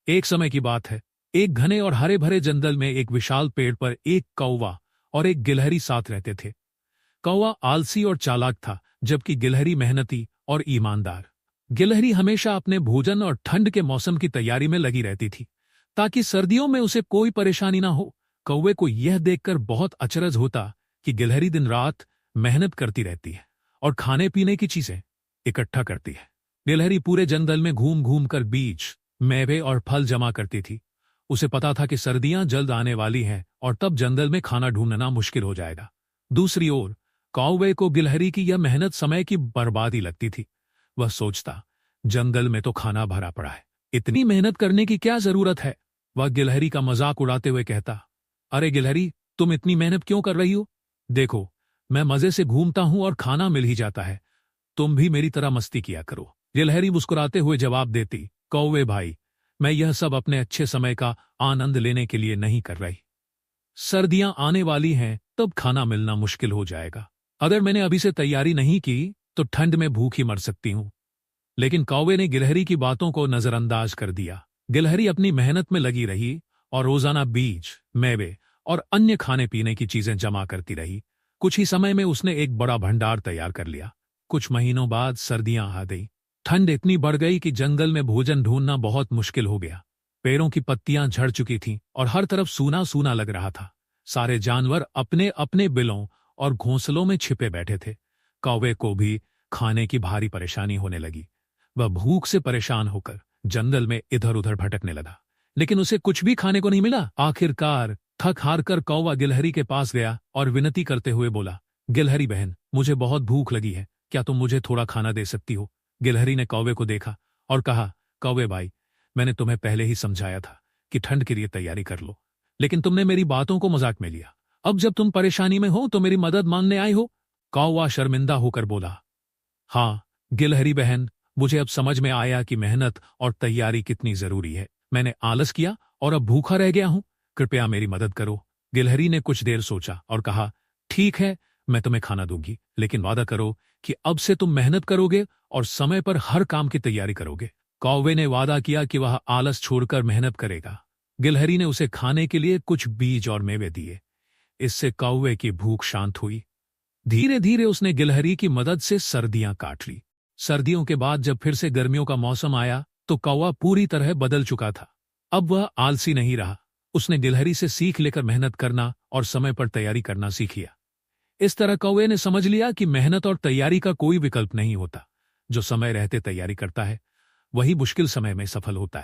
एक समय की बात है। एक घने और हरे भरे जंगल में एक विशाल पेड़ पर एक कौवा और एक गिलहरी साथ रहते थे। कौवा आलसी और चालाक था, जबकि गिलहरी मेहनती और ईमानदार। गिलहरी हमेशा अपने भोजन और ठंड के मौसम की तैयारी में लगी रहती थी, ताकि सर्दियों में उसे कोई परेशानी ना हो। कौवे को यह देखकर बहुत अचरज होता कि गिलहरी दिन रात मेहनत करती रहती है और खाने पीने की चीजें इकट्ठा करती है। गिलहरी पूरे जंगल में घूम घूम कर बीज, मेवे और फल जमा करती थी। उसे पता था कि सर्दियां जल्द आने वाली हैं और तब जंगल में खाना ढूंढना मुश्किल हो जाएगा। दूसरी ओर कौवे को गिलहरी की यह मेहनत समय की बर्बादी लगती थी। वह सोचता, जंगल में तो खाना भरा पड़ा है, इतनी मेहनत करने की क्या जरूरत है। वह गिलहरी का मजाक उड़ाते हुए कहता, अरे गिलहरी, तुम इतनी मेहनत क्यों कर रही हो? देखो, मैं मजे से घूमता हूं और खाना मिल ही जाता है। तुम भी मेरी तरह मस्ती किया करो। गिलहरी मुस्कुराते हुए जवाब देती, कौवे भाई, मैं यह सब अपने अच्छे समय का आनंद लेने के लिए नहीं कर रही। सर्दियां आने वाली हैं, तब खाना मिलना मुश्किल हो जाएगा। अगर मैंने अभी से तैयारी नहीं की तो ठंड में भूखी मर सकती हूं। लेकिन कौवे ने गिलहरी की बातों को नजरअंदाज कर दिया। गिलहरी अपनी मेहनत में लगी रही और रोजाना बीज, मेवे और अन्य खाने पीने की चीजें जमा करती रही। कुछ ही समय में उसने एक बड़ा भंडार तैयार कर लिया। कुछ महीनों बाद सर्दियां आ गई। ठंड इतनी बढ़ गई कि जंगल में भोजन ढूंढना बहुत मुश्किल हो गया। पेड़ों की पत्तियां झड़ चुकी थीं और हर तरफ सूना सूना लग रहा था। सारे जानवर अपने अपने बिलों और घोंसलों में छिपे बैठे थे। कौवे को भी खाने की भारी परेशानी होने लगी। वह भूख से परेशान होकर जंगल में इधर उधर भटकने लगा, लेकिन उसे कुछ भी खाने को नहीं मिला। आखिरकार थक हार कर कौवा गिलहरी के पास गया और विनती करते हुए बोला, गिलहरी बहन, मुझे बहुत भूख लगी है, क्या तुम मुझे थोड़ा खाना दे सकती हो? गिलहरी ने कौवे को देखा और कहा, कौवे भाई, मैंने तुम्हें पहले ही समझाया था कि ठंड के लिए तैयारी कर लो, लेकिन तुमने मेरी बातों को मजाक में लिया। अब जब तुम परेशानी में हो तो मेरी मदद मांगने आई हो? कौवा शर्मिंदा होकर बोला, हाँ गिलहरी बहन, मुझे अब समझ में आया कि मेहनत और तैयारी कितनी जरूरी है। मैंने आलस किया और अब भूखा रह गया हूं। कृपया मेरी मदद करो। गिलहरी ने कुछ देर सोचा और कहा, ठीक है, मैं तुम्हें खाना दूंगी, लेकिन वादा करो कि अब से तुम मेहनत करोगे और समय पर हर काम की तैयारी करोगे। कौवे ने वादा किया कि वह आलस छोड़कर मेहनत करेगा। गिलहरी ने उसे खाने के लिए कुछ बीज और मेवे दिए। इससे कौवे की भूख शांत हुई। धीरे धीरे उसने गिलहरी की मदद से सर्दियां काट ली। सर्दियों के बाद जब फिर से गर्मियों का मौसम आया तो कौवा पूरी तरह बदल चुका था। अब वह आलसी नहीं रहा। उसने गिलहरी से सीख लेकर मेहनत करना और समय पर तैयारी करना सीख लिया। इस तरह कौवे ने समझ लिया कि मेहनत और तैयारी का कोई विकल्प नहीं होता। जो समय रहते तैयारी करता है, वही मुश्किल समय में सफल होता है।